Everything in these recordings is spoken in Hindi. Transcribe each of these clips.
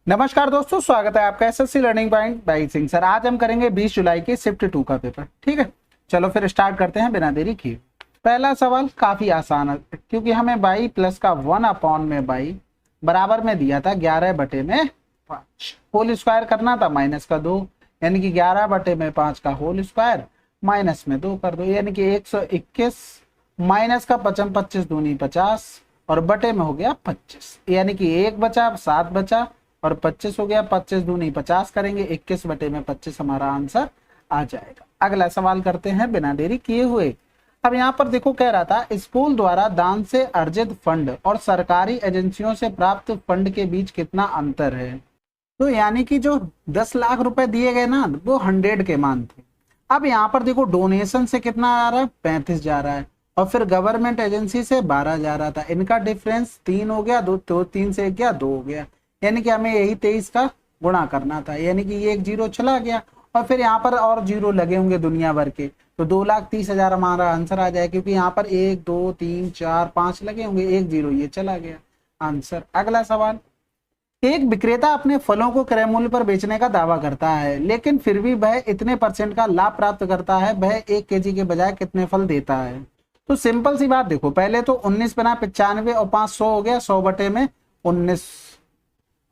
नमस्कार दोस्तों, स्वागत है आपका SSC learning point by Singh sir. आज हम करेंगे 20 जुलाई के शिफ्ट 2 का पेपर। ठीक है, चलो फिर स्टार्ट करते हैं बिना देरी किए। पहला सवाल काफी आसान है क्योंकि हमें बाई प्लस का 1/बाई बराबर में दिया था 11/5 होल स्क्वायर करना था माइनस का 2, यानी कि 11/5 का होल स्क्वायर माइनस में 2 कर दो, यानी कि 121 माइनस का 55 25 दूनी 50 और बटे में हो गया 25, यानी कि 1 बचा 7 बचा और 25 हो गया। 25 दूनी 50 करेंगे, 21/25 हमारा आंसर आ जाएगा। अगला सवाल करते हैं बिना देरी किए हुए। अब यहाँ पर देखो कह रहा था स्कूल द्वारा दान से अर्जित फंड और सरकारी एजेंसियों से प्राप्त फंड के बीच कितना अंतर है। तो यानी कि जो 10 लाख रुपए दिए गए ना वो 100 के मान थे। अब यहाँ पर देखो डोनेशन से कितना आ रहा है, 35 जा रहा है और फिर गवर्नमेंट एजेंसी से 12 जा रहा था। इनका डिफरेंस 3 हो गया, 3 से 1 गया 2 हो गया, यानी कि हमें यही 23 का गुणा करना था, यानी कि ये एक जीरो चला गया और फिर यहाँ पर और जीरो लगे होंगे दुनिया भर के, तो 2,30,000 हमारा आंसर आ जाए क्योंकि यहाँ पर 1 2 3 4 5 लगे होंगे, एक जीरो ये चला गया आंसर। अगला सवाल, एक विक्रेता अपने फलों को क्रय मूल्य पर बेचने का दावा करता है लेकिन फिर भी वह इतने % का लाभ प्राप्त करता है, वह 1 केजी के बजाय कितने फल देता है। तो सिंपल सी बात देखो, पहले तो 19 बना 95 और 5 100 हो गया, 100/19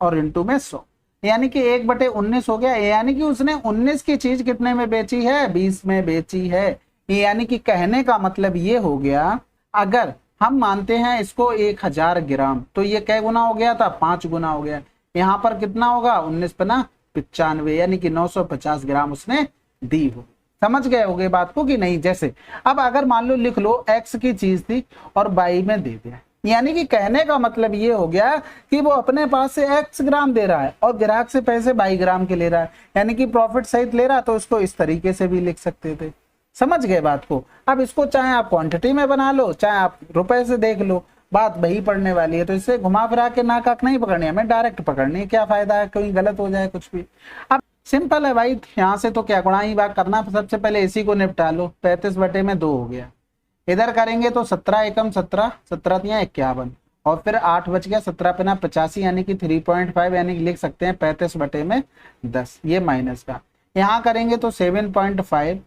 और इंटू में 100, यानी कि 1/19 हो गया, यानी कि उसने 19 की चीज कितने में बेची है, 20 में बेची है। यानी कि कहने का मतलब ये हो गया, अगर हम मानते हैं इसको 1000 ग्राम तो ये कै गुना हो गया था, 5 गुना हो गया। यहाँ पर कितना होगा 19 बना 95, यानी कि 950 ग्राम उसने दी हो। समझ गए होगे बात को कि नहीं। जैसे अब अगर मान लो लिख लो x की चीज थी और बाई में दे दिया, यानी कि कहने का मतलब ये हो गया कि वो अपने पास से x ग्राम दे रहा है और ग्राहक से पैसे 22 ग्राम के ले रहा है, यानी कि प्रॉफिट सहित ले रहा है। तो इसको इस तरीके से भी लिख सकते थे। समझ गए बात को। अब इसको चाहे आप क्वांटिटी में बना लो चाहे आप रुपए से देख लो, बात वही पढ़ने वाली है। तो इससे घुमा फिरा के नाक आंख नहीं पकड़नी, हमें डायरेक्ट पकड़नी। क्या फायदा है कहीं गलत हो जाए कुछ भी। अब सिंपल है भाई, यहाँ से तो क्या गुणा ही बात करना, सबसे पहले इसी को निपटा लो। 35/2 हो गया, इधर करेंगे तो 17 एकम 17 17 51 और फिर 8 बच गया, 17 पना 85, यानी कि 3.5, यानी कि लिख सकते हैं 35/10। ये माइनस का यहाँ करेंगे तो 7.5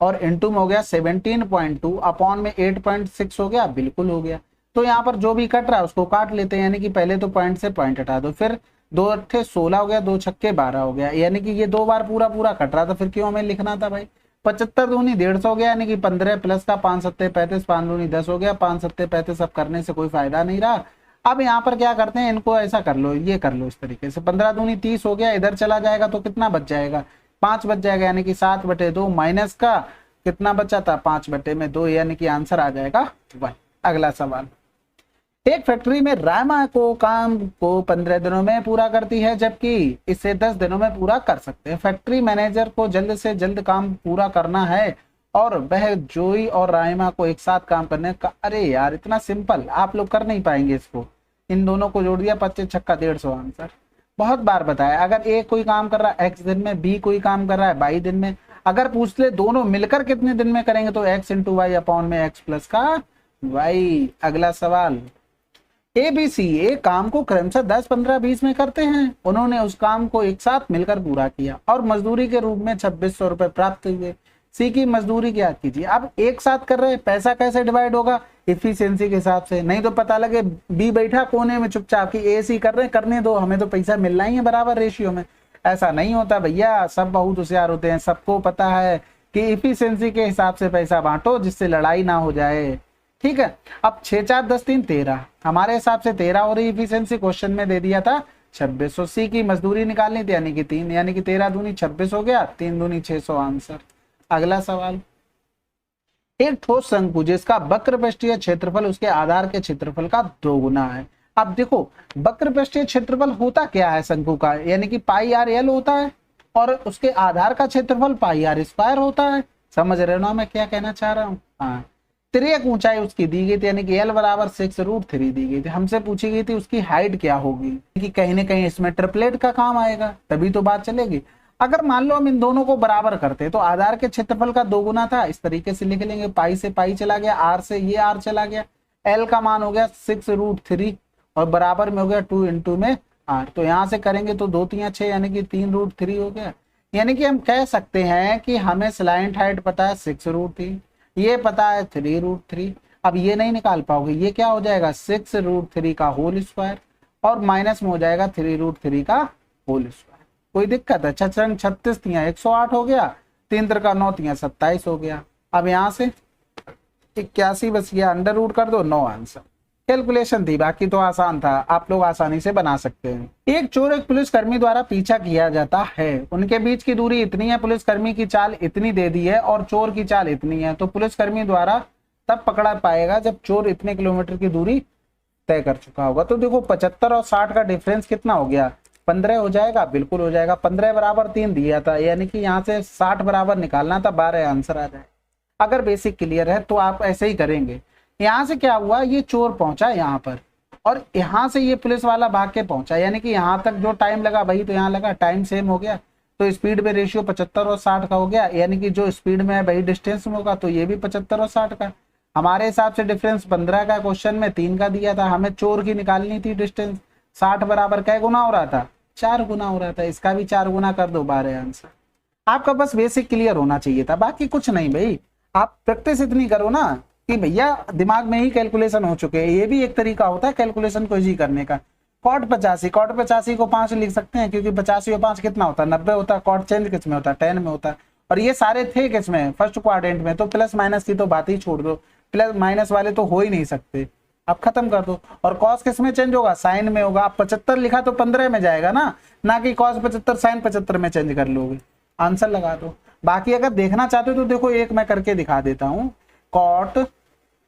और इंटू में हो गया 17.2 अपॉन में 8.6 हो गया, बिल्कुल हो गया। तो यहाँ पर जो भी कट रहा है उसको काट लेते हैं, यानी कि पहले तो पॉइंट से पॉइंट हटा दो, फिर 2 अट्ठे 16 हो गया, 2 छक्के 12 हो गया, यानी कि ये 2 बार पूरा पूरा कट रहा था, फिर क्यों हमें लिखना था भाई। 75 दूनी 150 हो गया, यानी कि 15 प्लस का 5 सत्ते 35, 5 दूनी 10 हो गया, 5 सत्ते 35। अब करने से कोई फायदा नहीं रहा। अब यहाँ पर क्या करते हैं, इनको ऐसा कर लो, ये कर लो इस तरीके से। 15 दूनी 30 हो गया, इधर चला जाएगा तो कितना बच जाएगा, 5 बच जाएगा, यानी कि 7/2 माइनस का कितना बचा था 5/2, यानी कि आंसर आ जाएगा 1। अगला सवाल, एक फैक्ट्री में रामा को काम को 15 दिनों में पूरा करती है जबकि इसे 10 दिनों में पूरा कर सकते हैं। फैक्ट्री मैनेजर को जल्द से जल्द काम पूरा करना है और वह जोई और राइमा को एक साथ काम करने का। अरे यार इतना सिंपल आप लोग कर नहीं पाएंगे इसको। इन दोनों को जोड़ दिया, 25 छक्का 150 आंसर। बहुत बार बताया, अगर ए कोई काम कर रहा है x दिन में, बी कोई काम कर रहा है 22 दिन में, अगर पूछ ले दोनों मिलकर कितने दिन में करेंगे तो x इंटू वाई अपॉन में x प्लस का y। अगला सवाल, ABCA काम को क्रमशः 10 15 20 में करते हैं। उन्होंने उस काम को एक साथ मिलकर पूरा किया और मजदूरी के रूप में 2600 रुपए प्राप्त हुए। सी की मजदूरी ज्ञात कीजिए। अब एक साथ कर रहे हैं, पैसा कैसे डिवाइड होगा, इफिशियंसी के हिसाब से, नहीं तो पता लगे बी बैठा कोने में चुपचाप की AC कर रहे हैं, करने दो, हमें तो पैसा मिलना ही है बराबर रेशियो में। ऐसा नहीं होता भैया, सब बहुत होशियार होते हैं, सबको पता है कि इफिशियंसी के हिसाब से पैसा बांटो जिससे लड़ाई ना हो जाए। ठीक है, अब 6 4 10 3 13, हमारे हिसाब से 13 हो रही इफिशियंसी, क्वेश्चन में दे दिया था 2600। सी की मजदूरी निकालनी थी, यानी कि 3, यानी कि 13 दूनी 26 हो गया, 3 दूनी 600 आंसर। अगला सवाल, एक ठोस शंकु जिसका वक्र पृष्ठीय क्षेत्रफल उसके आधार के क्षेत्रफल का 2 गुना है। अब देखो वक्र पृष्ठीय क्षेत्रफल होता क्या है शंकु का, यानी कि πr/l होता है और उसके आधार का क्षेत्रफल πr² होता है। समझ रहे हो ना मैं क्या कहना चाह रहा हूँ। हाँ, तिर्यक ऊंचाई उसकी दी गई थी, यानी कि l बराबर 6√3 दी गई थी। हमसे पूछी गई थी उसकी हाइट क्या होगी, कि कहीं ना कहीं इसमें ट्रिपलेट का काम आएगा तभी तो बात चलेगी। अगर मान लो हम इन दोनों को बराबर करते तो आधार के क्षेत्रफल का 2 गुना था, इस तरीके से लिख लेंगे, पाई से पाई चला गया, आर से ये आर चला गया, l का मान हो गया 6√3 और बराबर में हो गया 2 इंटू में 8। तो यहाँ से करेंगे तो 2 3 6 यानी कि 3√3 हो गया। यानी कि हम कह सकते हैं कि हमें स्लाइंट हाइट पता है 6√3, ये पता है 3√3। अब ये नहीं निकाल पाओगे, ये क्या हो जाएगा 6√3 का होल स्क्वायर और माइनस में हो जाएगा 3√3 का होल स्क्वायर। कोई दिक्कत है? 6 36 तिया 108 हो गया, 3 का 9 तिया 27 हो गया। अब यहाँ से 81 बच गया, अंडर रूट कर दो, 9 आंसर। कैलकुलेशन थी, बाकी तो आसान था, आप लोग आसानी से बना सकते हैं। एक चोर एक पुलिसकर्मी द्वारा पीछा किया जाता है, उनके बीच की दूरी इतनी है, पुलिसकर्मी की चाल इतनी दे दी है और चोर की चाल इतनी है। तो पुलिसकर्मी द्वारा तब पकड़ा पाएगा जब चोर इतने किलोमीटर की दूरी तय कर चुका होगा। तो देखो 75 और 60 का डिफरेंस कितना हो गया, 15 हो जाएगा, बिल्कुल हो जाएगा। 15 बराबर 3 दिया था, यानी कि यहाँ से 60 बराबर निकालना था, 12 आंसर आ जाए। अगर बेसिक क्लियर है तो आप ऐसे ही करेंगे। यहाँ से क्या हुआ, ये चोर पहुंचा यहाँ पर और यहाँ से ये पुलिस वाला भाग के पहुंचा, यानी कि यहाँ तक जो टाइम लगा वही तो यहाँ लगा, टाइम सेम हो गया। तो स्पीड में रेशियो 75 और 60 का हो गया, यानी कि जो स्पीड में है वही डिस्टेंस में होगा, तो ये भी 75 और 60 का। हमारे हिसाब से डिफरेंस 15 का, क्वेश्चन में 3 का दिया था, हमें चोर की निकालनी थी डिस्टेंस। 60 बराबर कै गुना हो रहा था, 4 गुना हो रहा था, इसका भी 4 गुना कर दो, 12 आंसर। आपका बस बेसिक क्लियर होना चाहिए था, बाकी कुछ नहीं भाई। आप प्रैक्टिस इतनी करो ना कि भैया दिमाग में ही कैलकुलेशन हो चुके हैं। ये भी एक तरीका होता है कैलकुलेशन को इजी करने का। कॉट 85 को 5 लिख सकते हैं, क्योंकि 85 और 5 कितना होता है, 90 होता है। कॉट चेंज किस में होता है, 10 में होता है। और ये सारे थे किस में, फर्स्ट क्वाड्रेंट में। तो प्लस माइनस की तो बात ही छोड़ दो, प्लस माइनस वाले तो हो ही नहीं सकते, आप खत्म कर दो। और कॉस किस में चेंज होगा, साइन में होगा। आप 75 लिखा तो 15 में जाएगा ना कि कॉस 75 साइन 75 में चेंज कर लोगे, आंसर लगा दो। बाकी अगर देखना चाहते हो तो देखो एक मैं करके दिखा देता हूं। कॉट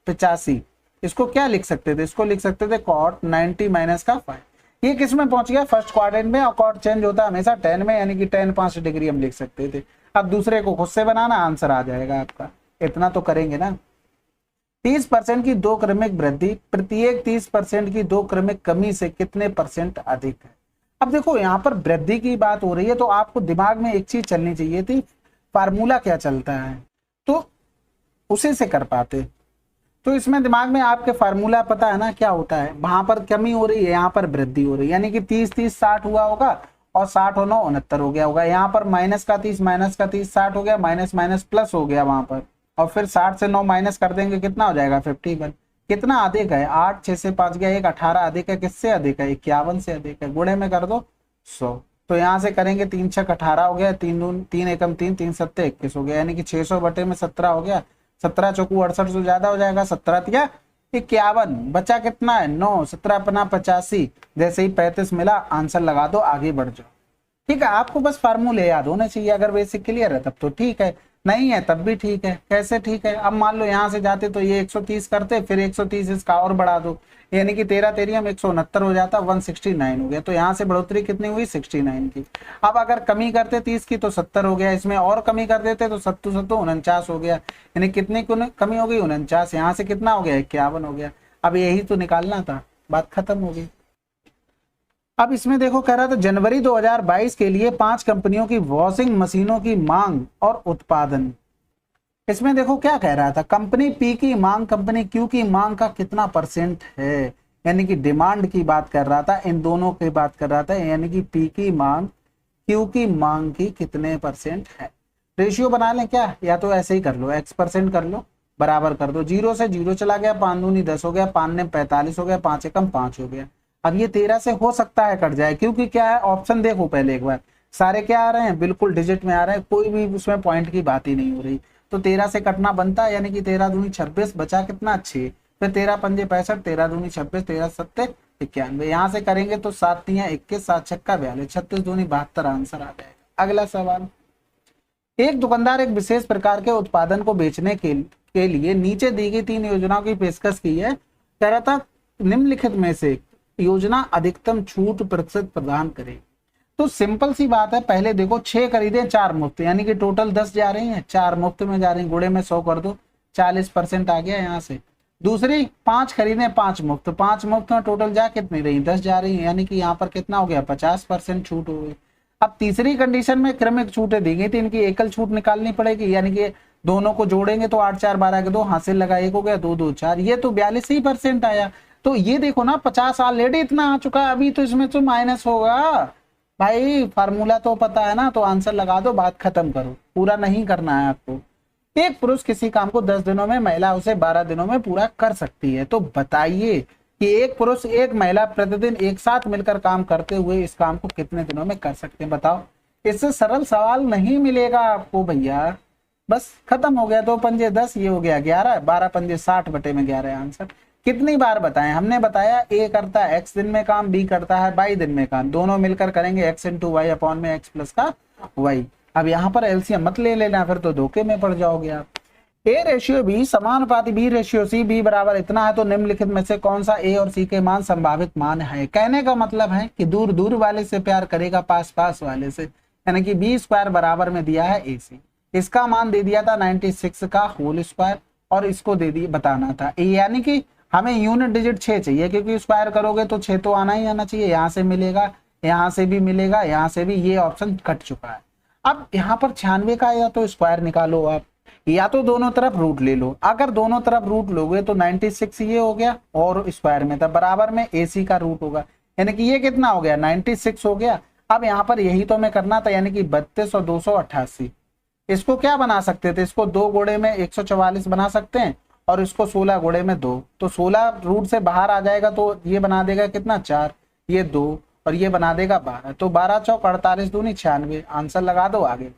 85 इसको क्या लिख सकते थे, इसको लिख सकते थे कॉट 90 माइनस का 5। ये किस में पहुंच गया, फर्स्ट क्वाड्रेंट में। और कॉट चेंज होता है हमेशा 10 में, यानी कि 10 5 डिग्री हम लिख सकते थे। अब दूसरे को खुद से बनाना, आंसर आ जाएगा आपका। इतना तो करेंगे ना। 30% की 2 क्रमिक वृद्धि प्रत्येक 30% की 2 क्रमिक कमी से कितने परसेंट अधिक है। अब देखो यहाँ पर वृद्धि की बात हो रही है, तो आपको दिमाग में एक चीज चलनी चाहिए थी, फार्मूला क्या चलता है, तो उसी से कर पाते। तो इसमें दिमाग में आपके फार्मूला पता है ना क्या होता है। वहां पर कमी हो रही है, यहाँ पर वृद्धि हो रही है, यानी कि 30 30 60 हुआ होगा और 60 और 9 69 हो गया होगा। यहाँ पर माइनस का 30 60 हो गया, माइनस माइनस प्लस हो गया वहां पर। और फिर 60 से 9 माइनस कर देंगे, कितना हो जाएगा 51। कितना अधिक है, 8 6 से 5 गया 1, 18 अधिक है, किससे अधिक है, 51 से अधिक है। गुणे में कर दो 100। तो यहाँ से करेंगे 3 6 18 हो गया, 3 दून 3 एकम 3 3 7 21 हो गया, यानी कि 600 बटे में 17 हो गया। 17 चौकू 68 से ज्यादा हो जाएगा, 17 तिया 51, बचा कितना है 9, 17 अपना 85। जैसे ही 35 मिला, आंसर लगा दो, आगे बढ़ जाओ। ठीक है, आपको बस फार्मूले याद होने चाहिए। अगर बेसिक क्लियर है तब तो ठीक है, नहीं है तब भी ठीक है। कैसे ठीक है, अब मान लो यहाँ से जाते तो ये 130 करते, फिर 130 इसका और बढ़ा दो, यानी कि 13 तेरियम 169 हो जाता, 169 हो गया। तो यहाँ से बढ़ोतरी कितनी हुई 69 की। अब अगर कमी करते 30 की तो 70 हो गया, इसमें और कमी कर देते तो 7 7 49 हो गया, यानी कितनी कमी हो गई 49। यहाँ से कितना हो गया 51 हो गया। अब यही तो निकालना था, बात खत्म हो गई। अब इसमें देखो कह रहा था जनवरी 2022 के लिए 5 कंपनियों की वॉशिंग मशीनों की मांग और उत्पादन। इसमें देखो क्या कह रहा था, कंपनी पी की मांग कंपनी क्यू की मांग का कितना परसेंट है, यानी कि डिमांड की बात कर रहा था, इन दोनों की बात कर रहा था, यानी कि पी की मांग क्यू की मांग की कितने परसेंट है। रेशियो बना लें क्या, या तो ऐसे ही कर लो, x% कर लो, बराबर कर दो। 0 से 0 चला गया, 5 दूनी 10 हो गया, 5 ने 45 हो गया, 5 एकम 5 हो गया। अब ये 13 से हो सकता है कट जाए, क्योंकि क्या है ऑप्शन देखो पहले एक बार, सारे क्या आ रहे हैं बिल्कुल डिजिट में आ रहे हैं, कोई भी उसमें पॉइंट की बात ही नहीं हो रही। तो 13 से कटना बनता है, यानी कि 13 दूनी 26, बचा कितना 6, फिर 13 पंजे 65, 13 दूनी 26, 13 सत्ते 91। यहाँ से करेंगे तो 7 तिया 21, 7 छक्का 42, 36 दूनी 72 आंसर आ जाएगा। अगला सवाल, एक दुकानदार एक विशेष प्रकार के उत्पादन को बेचने के लिए नीचे दी गई 3 योजनाओं की पेशकश की है। कह रहा था निम्नलिखित में से योजना अधिकतम छूट प्रतिशत प्रदान करे। तो सिंपल सी बात है, पहले देखो 6 खरीदे 4 मुफ्त, यानी कि टोटल 10 जा रही हैं, 4 मुफ्त में जा रही हैं, गुणे में 100 कर दो, 40% आ गया यहाँ से। दूसरी 5 खरीदे 5 मुफ्त, 5 मुफ्त में टोटल जा कितनी रही 10 जा रही है, यानी कि यहाँ पर कितना हो गया 50% छूट हो गई। अब तीसरी कंडीशन में क्रमिक छूटें दी गई थी, इनकी एकल छूट निकालनी पड़ेगी, यानी कि दोनों को जोड़ेंगे तो 8 4 12 के 2 हासिल लगा 1 हो गया, 2 2 4, ये तो 42% आया। तो ये देखो ना 50 ऑलरेडी इतना आ चुका है, अभी तो इसमें तो माइनस होगा भाई। फार्मूला तो पता है ना, तो आंसर लगा दो, बात खत्म करो, पूरा नहीं करना है आपको। एक पुरुष किसी काम को 10 दिनों में, महिला उसे 12 दिनों में पूरा कर सकती है। तो बताइए कि एक पुरुष एक महिला प्रतिदिन एक साथ मिलकर काम करते हुए इस काम को कितने दिनों में कर सकते हैं, बताओ। इससे सरल सवाल नहीं मिलेगा आपको भैया, बस खत्म हो गया। 2 पंजे 10, ये हो गया 11, 12 पंजे 60 बटे में 11 आंसर। कितनी बार बताएं, हमने बताया ए करता है x दिन में काम, बी करता है y दिन में काम, दोनों मिलकर करेंगे x इंटू वाई अपॉन में x प्लस का y। अब यहाँ पर एलसीएम मत ले लेना, फिर तो धोखे में पड़ जाओगे आप। ए रेशियो बी समानुपाती बी रेशियो सी, बी बराबर इतना है तो निम्नलिखित में से कौन सा ए और सी के मान संभावित मान है। कहने का मतलब है कि दूर दूर वाले से प्यार करेगा पास पास वाले से, यानी कि बी स्क्वायर बराबर में दिया है ए सी, इसका मान दे दिया था 96 का होल स्क्वायर, और इसको दे दिया बताना था, यानी कि हमें यूनिट डिजिट 6 चाहिए, क्योंकि स्क्वायर करोगे तो 6 तो आना ही आना चाहिए। यहाँ से मिलेगा, यहाँ से भी मिलेगा, यहाँ से भी, ये ऑप्शन कट चुका है। अब यहाँ पर 96 का या तो स्क्वायर निकालो आप, या तो दोनों तरफ रूट ले लो। अगर दोनों तरफ रूट लोगे तो 96 ये हो गया, और स्क्वायर में था बराबर में AC का रूट होगा, यानी कि ये कितना हो गया 96 हो गया। अब यहाँ पर यही तो हमें करना था, यानी कि 32 और 288। इसको क्या बना सकते थे, इसको 2 गुणे में 144 बना सकते हैं, और इसको 16 गुणे में 2, तो 16 रूट से बाहर आ जाएगा, तो ये बना देगा कितना 4, ये 2, और ये बना देगा 12, तो 12 चौक 48 दूनी 96, आंसर लगा दो आगे।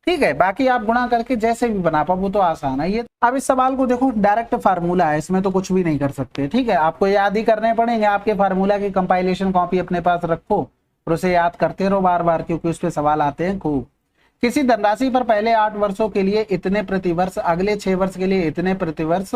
ठीक है, बाकी आप गुणा करके जैसे भी बना पाओ वो तो आसान है। ये अब इस सवाल को देखो, डायरेक्ट फार्मूला है, इसमें तो कुछ भी नहीं कर सकते। ठीक है, आपको याद ही करने पड़ेंगे, आपके फार्मूला की कंपाइलेशन कॉपी अपने पास रखो और उसे याद करते रहो बार बार, क्योंकि उस पर सवाल आते हैं खूब। किसी धनराशि पर पहले 8 वर्षों के लिए इतने प्रतिवर्ष, अगले 6 वर्ष के लिए इतने प्रतिवर्ष,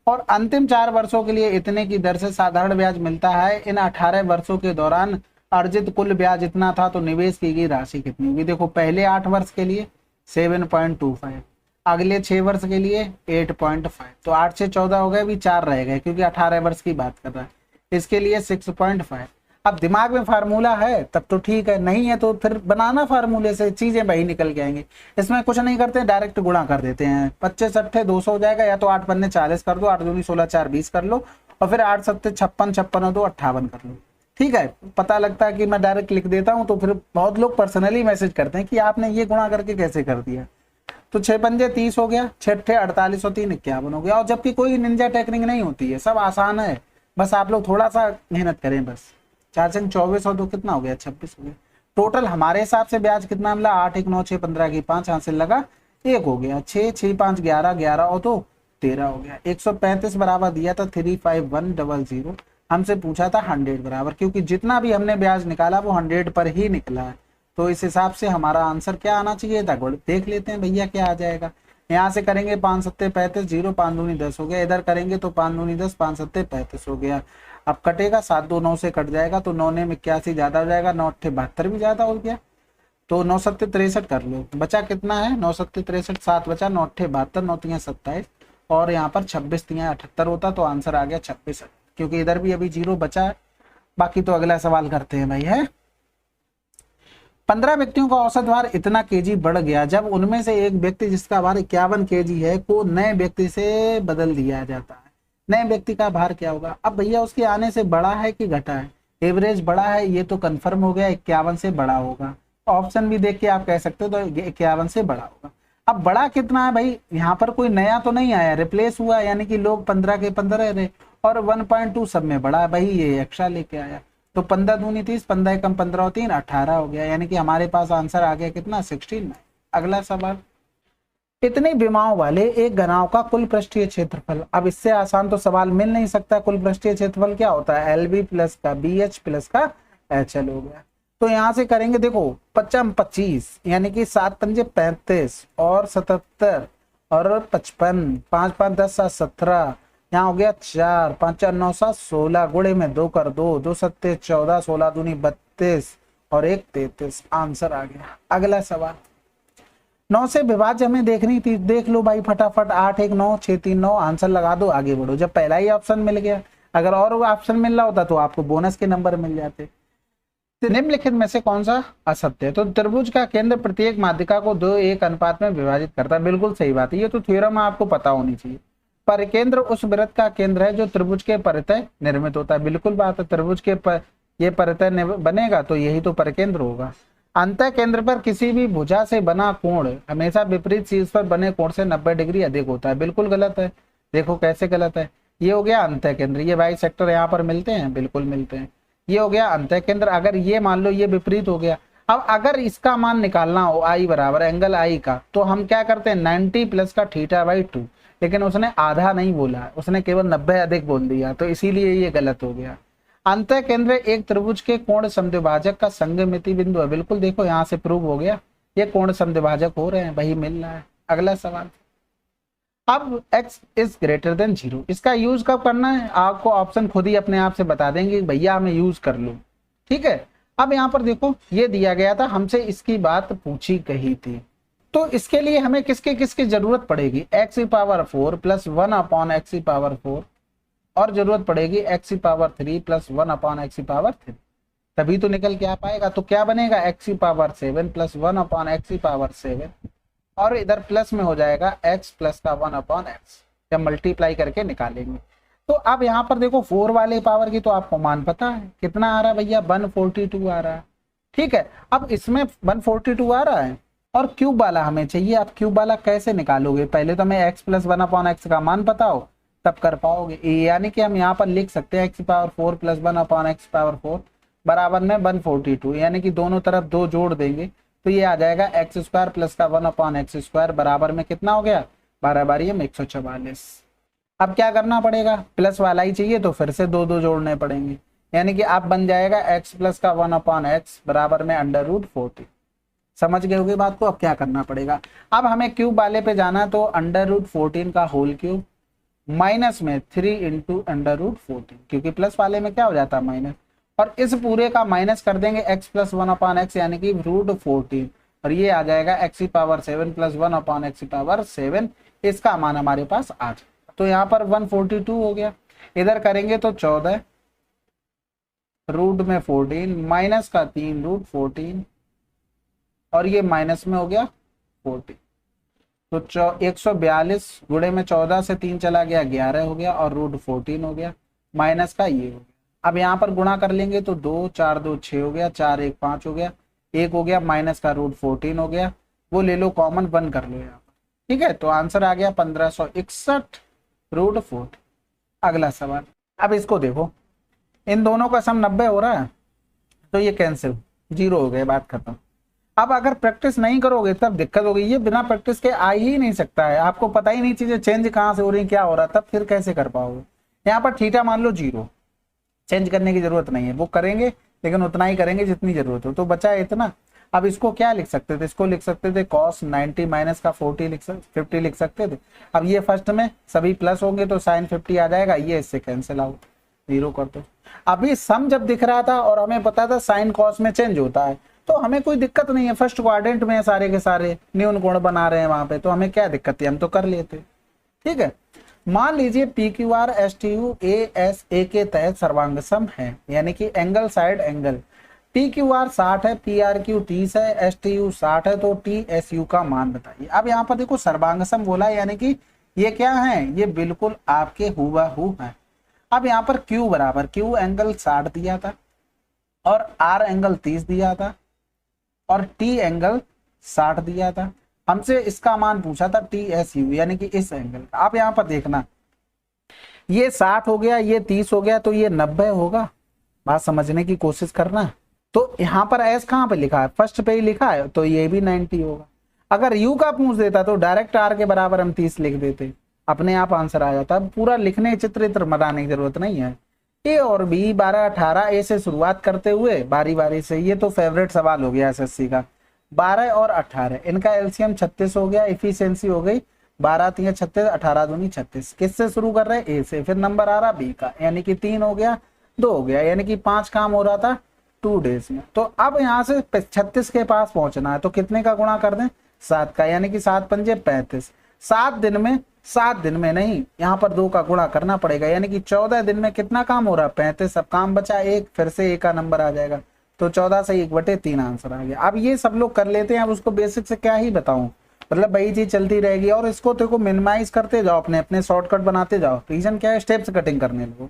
और अंतिम 4 वर्षों के लिए इतने की दर से साधारण ब्याज मिलता है। इन 18 वर्षों के दौरान अर्जित कुल ब्याज इतना था, तो निवेश की गई राशि कितनी होगी। देखो, पहले 8 वर्ष के लिए 7.25, अगले 6 वर्ष के लिए 8.5, तो 8 से 14 हो गए, अभी 4 रह गए, क्योंकि 18 वर्ष की बात कर रहा है। इसके लिए 6.5। अब दिमाग में फार्मूला है तब तो ठीक है, नहीं है तो फिर बनाना फार्मूले से, चीजें वही निकल के आएंगी। इसमें कुछ नहीं करते, डायरेक्ट गुणा कर देते हैं। 25 अट्ठे 200 हो जाएगा, या तो 8 पन्ने 40 कर दो, 8 दूनी 16, 4 20 कर लो, और फिर 8 सत्ते 56, 56 और 2 58 कर लो। ठीक है, पता लगता है कि मैं डायरेक्ट लिख देता हूं, तो फिर बहुत लोग पर्सनली मैसेज करते हैं कि आपने ये गुणा करके कैसे कर दिया। तो 6 पंजे 30 हो गया, 6 अट्ठे 48 और 3 51 हो गया। और जबकि कोई निंजा टेक्निक नहीं होती है, सब आसान है, बस आप लोग थोड़ा सा मेहनत करें बस। 4 संग 24 और 2 कितना हो गया 26 हो गया। टोटल हमारे हिसाब से ब्याज कितना मिला, 8 1 9 6 15 की 5 हासिल लगा 1 हो गया, 6 6 5 11 11 और 2 13 हो गया। 135 बराबर दिया था 35100, हमसे पूछा था 100 बराबर, क्योंकि जितना भी हमने ब्याज निकाला वो 100 पर ही निकला है। तो इस हिसाब से हमारा आंसर क्या आना चाहिए था, देख लेते हैं भैया क्या आ जाएगा। यहाँ से करेंगे 5 सत्ते 35, 0 5 दूनी 10 हो गया। इधर करेंगे तो 5 दूनी 10, 5 सत्ते 35 हो गया। अब कटेगा 7 2 9 से कट जाएगा, तो 9 ने 81 ज्यादा हो जाएगा, 9 अट्ठे 72 भी ज्यादा हो गया, तो 9 सत्ते 63 कर लो। बचा कितना है, 9 सत्ते 63, 7 बचा, 9 अट्ठे 72, 9 तियां 27, और यहाँ पर 26 तियां 78 होता, तो आंसर आ गया 26, क्योंकि इधर भी अभी 0 बचा है। बाकी तो अगला सवाल करते हैं भाई। है 15 व्यक्तियों का औसत भार इतना केजी बढ़ गया जब उनमें से एक व्यक्ति जिसका भार 51 केजी है को नए व्यक्ति से बदल दिया जाता है। नए व्यक्ति का भार क्या होगा। अब भैया उसके आने से बड़ा है कि घटा है, एवरेज बड़ा है, ये तो कंफर्म हो गया, 51 से बड़ा होगा। ऑप्शन भी देख के आप कह सकते हो तो 51 से बड़ा होगा। अब बड़ा कितना है भाई, यहाँ पर कोई नया तो नहीं आया, रिप्लेस हुआ, यानी कि लोग 15 के 15 रहे, और 1.2 सब में बड़ा है भाई, ये एक्स्ट्रा लेके आया, तो 15 दूनी 30, 15 कम 15 और 3 18 हो गया, यानी कि हमारे पास आंसर आ गया कितना 16। अगला सवाल, इतने विमाओं वाले एक घनाव का कुल पृष्ठीय क्षेत्रफल। अब इससे आसान तो सवाल मिल नहीं सकता। कुल पृष्ठीय क्षेत्रफल क्या होता है, LB प्लस का BH प्लस का HL हो गया। तो यहाँ से करेंगे, देखो 55 25, यानी कि 7 पंजे 35 और 77 और 55, 5 5 10 7 17, यहाँ हो गया 4 5 4 9 7 16, गुणे में 2 कर दो, 2 सत्ते 14, 16 दूनी 32 और 1 33, आंसर आ गया। अगला सवाल, 9 से विभाज्य हमें देखनी थी, देख लो भाई फटाफट, 8 1 9 6 3 9, आंसर लगा दो, आगे बढ़ो। जब पहला ही ऑप्शन मिल गया, अगर और ऑप्शन मिल रहा होता तो आपको बोनस के नंबर मिल जाते। निम्नलिखित में से कौन सा असत्य है। तो त्रिभुज का केंद्र प्रत्येक माध्यिका को 2:1 अनुपात में विभाजित करता है, बिल्कुल सही बात है, ये तो थ्योरम आपको पता होनी चाहिए। परिकेंद्र उस वृत्त का केंद्र है जो त्रिभुज के परितः निर्मित होता है। बिल्कुल बात है, त्रिभुज के ये परितः बनेगा तो यही तो परिकेंद्र होगा। अंतः केंद्र पर किसी भी भुजा से बना कोण हमेशा विपरीत शीर्ष पर बने कोण से 90 डिग्री अधिक होता है। बिल्कुल गलत है। देखो कैसे गलत है। ये हो गया अंतः केंद्र, ये बाइसेक्टर यहाँ पर मिलते हैं, बिल्कुल मिलते हैं। ये हो गया अंतः केंद्र। अगर ये मान लो ये विपरीत हो गया, अब अगर इसका मान निकालना हो आई बराबर एंगल आई का, तो हम क्या करते हैं 90 प्लस का θ/2, लेकिन उसने आधा नहीं बोला, उसने केवल 90 अधिक बोल दिया, तो इसीलिए ये गलत हो गया। अंतः केंद्र एक त्रिभुज के कोण समद्विभाजक का संगमिति बिंदु है। बिल्कुल देखो यहाँ से प्रूव हो गया, ये कोण समद्विभाजक हो रहे हैं, वही मिल रहा है। अगला सवाल, अब x इज ग्रेटर देन 0, इसका यूज कब करना है आपको ऑप्शन खुद ही अपने आप से बता देंगे, भैया हमें यूज कर लो। ठीक है, अब यहाँ पर देखो ये दिया गया था, हमसे इसकी बात पूछी गई थी, तो इसके लिए हमें किसके किसकी जरूरत पड़ेगी, x⁴ प्लस 1/x⁴, और जरूरत पड़ेगी x⁻³ प्लस 1/x⁻3, तभी तो निकल के आ पाएगा। तो क्या बनेगा x�7 प्लस 1/x�7, और इधर प्लस में हो जाएगा x प्लस का 1/x, जब मल्टीप्लाई करके निकालेंगे। तो अब यहाँ पर देखो 4 वाले पावर की तो आपको मान पता है कितना आ रहा है भैया, 142 आ रहा है। ठीक है, अब इसमें 142 आ रहा है और क्यूब वाला हमें चाहिए। अब क्यूब वाला कैसे निकालोगे, पहले तो हमें x प्लस 1/x का मान पता हो तब कर पाओगे। यानी कि हम यहाँ पर लिख सकते हैं x⁴ प्लस 1/x⁴ बराबर में 142, यानी कि दोनों तरफ 2 जोड़ देंगे तो ये आ जाएगा x² प्लस का 1/x² बराबर में कितना हो गया, 12 में 144। अब क्या करना पड़ेगा, प्लस वाला ही चाहिए तो फिर से 2 जोड़ने पड़ेंगे, यानी कि अब बन जाएगा x प्लस का 1/x बराबर में √40। समझ गए होगी बात को। अब क्या करना पड़ेगा, अब हमें क्यूब वाले पे जाना, तो √14 का होल क्यूब माइनस में 3 × √14, क्योंकि प्लस वाले में क्या हो जाता है माइनस, और इस पूरे का माइनस कर देंगे x प्लस 1/x यानी कि √14, और ये आ जाएगा x�7 प्लस 1/x�7, इसका मान हमारे पास आ जाएगा। तो यहाँ पर 142 हो गया, इधर करेंगे तो 14 रूट में 14 माइनस का 3 √14, और ये माइनस में हो गया 40, तो 142 गुणे में 14 से 3 चला गया 11 हो गया, और √14 हो गया, माइनस का ये हो गया। अब यहाँ पर गुणा कर लेंगे तो 2 4 2 6 हो गया, 4 1 5 हो गया, 1 हो गया, माइनस का √14 हो गया, वो ले लो कॉमन 1 कर लो यहाँ पर। ठीक है, तो आंसर आ गया 1561 √40। अगला सवाल, अब इसको देखो, इन दोनों का सम 90 हो रहा है तो ये कैंसिल 0 हो गए, बात खत्म। अब अगर प्रैक्टिस नहीं करोगे तब दिक्कत होगी, ये बिना प्रैक्टिस के आ ही नहीं सकता है, आपको पता ही नहीं चीजें चेंज कहाँ से हो रही क्या हो रहा, तब फिर कैसे कर पाओगे। यहाँ पर थीटा मान लो 0, चेंज करने की जरूरत नहीं है, वो करेंगे लेकिन उतना ही करेंगे जितनी जरूरत हो, तो बचा इतना। अब इसको क्या लिख सकते थे, इसको लिख सकते थे cos 90 माइनस का 50 लिख सकते थे। अब ये फर्स्ट में सभी प्लस होंगे तो sin 50 आ जाएगा, ये इससे कैंसिल आउट, 0 कर दो। अभी सम जब दिख रहा था और हमें पता था साइन कॉस में चेंज होता है, तो हमें कोई दिक्कत नहीं है, फर्स्ट क्वाड्रेंट में सारे के सारे न्यून कोण बना रहे हैं वहां पे, तो हमें क्या दिक्कत है, हम तो कर लेते। ठीक है, मान लीजिए PQR STU ASA के तहत सर्वांग सम है, यानी कि एंगल साइड एंगल। PQR 60 है, PRQ 30 है, STU 60 है, तो TSU का मान बताइए। अब यहाँ पर देखो सर्वांग सम बोला है, यानी कि ये क्या है, ये बिल्कुल आपके हुबहू है। अब यहाँ पर Q बराबर, Q एंगल 60 दिया था और R एंगल 30 दिया था और T एंगल 60 दिया था, हमसे इसका मान पूछा था TSU यानी कि इस एंगल का। आप यहाँ पर देखना, ये 60 हो गया, ये 30 हो गया, तो ये 90 होगा। बात समझने की कोशिश करना। तो यहाँ पर S कहाँ पे लिखा है, फर्स्ट पे ही लिखा है, तो ये भी 90 होगा। अगर U का पूछ देता तो डायरेक्ट R के बराबर हम 30 लिख देते, अपने आप आंसर आ जाता। पूरा लिखने चित्र बनाने की जरूरत नहीं है। A और B 12 18 A से शुरुआत करते हुए बारी बारी से, ये तो फेवरेट सवाल हो गया SSC का। 12 और 18 इनका एलसीएम 36 हो गया, इफिशियंसी हो गई 12 3 36, 18 दूनी 36। किससे शुरू कर रहे हैं, ए से, फिर नंबर आ रहा बी का, यानी कि 3 हो गया, 2 हो गया, यानी कि 5 काम हो रहा था 2 डेज में। तो अब यहाँ से 36 के पास पहुंचना है, तो कितने का गुणा कर दें, 7 का, यानी कि 7 पंजे 35। 7 दिन में नहीं, यहाँ पर 2 का गुणा करना पड़ेगा, यानी कि 14 दिन में कितना काम हो रहा है, 35। अब काम बचा 1, फिर से 1 का नंबर आ जाएगा, तो 14 से 1/3 आंसर आ गया। अब ये सब लोग कर लेते हैं, अब उसको बेसिक से क्या ही बताऊं, मतलब वही चीज चलती रहेगी और इसको देखो मिनिमाइज करते जाओ, अपने अपने शॉर्टकट बनाते जाओ। रीजन क्या है, स्टेप्स कटिंग करने लगो,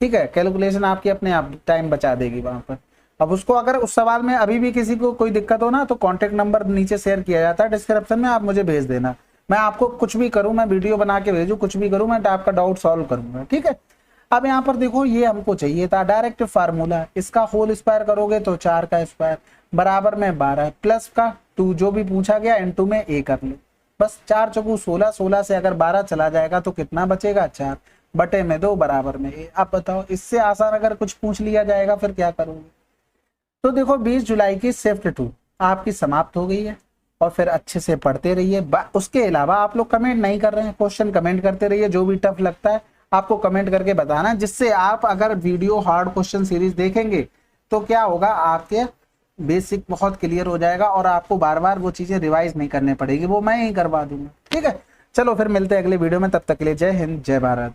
ठीक है। कैलकुलेशन आपकी अपने आप टाइम बचा देगी वहां पर। अब उसको अगर उस सवाल में अभी भी किसी को कोई दिक्कत हो ना, तो कॉन्टेक्ट नंबर नीचे शेयर किया जाता है डिस्क्रिप्शन में, आप मुझे भेज देना। मैं आपको कुछ भी करूं, मैं वीडियो बना के भेजूं, कुछ भी करूं, मैं आपका डाउट सॉल्व करूंगा, ठीक है। अब यहाँ पर देखो ये हमको चाहिए था डायरेक्ट फार्मूला, इसका होल स्क्वायर करोगे तो 4 का स्क्वायर बराबर में 12 प्लस का 2 जो भी पूछा गया इनटू में a कर लो। बस 4 चौकू 16, 16 से अगर 12 चला जाएगा तो कितना बचेगा, 4 बटे में 2 बराबर में a। अब बताओ इससे आसान अगर कुछ पूछ लिया जाएगा फिर क्या करोगे। तो देखो 20 जुलाई की शिफ्ट 2 आपकी समाप्त हो गई है और फिर अच्छे से पढ़ते रहिए। उसके अलावा आप लोग कमेंट नहीं कर रहे हैं, क्वेश्चन कमेंट करते रहिए, जो भी टफ लगता है आपको कमेंट करके बताना, जिससे आप अगर वीडियो हार्ड क्वेश्चन सीरीज देखेंगे तो क्या होगा, आपके बेसिक बहुत क्लियर हो जाएगा और आपको बार बार वो चीजें रिवाइज नहीं करने पड़ेगी, वो मैं ही करवा दूंगा, ठीक है। चलो फिर मिलते हैं अगले वीडियो में, तब तक के लिए जय हिंद जय भारत।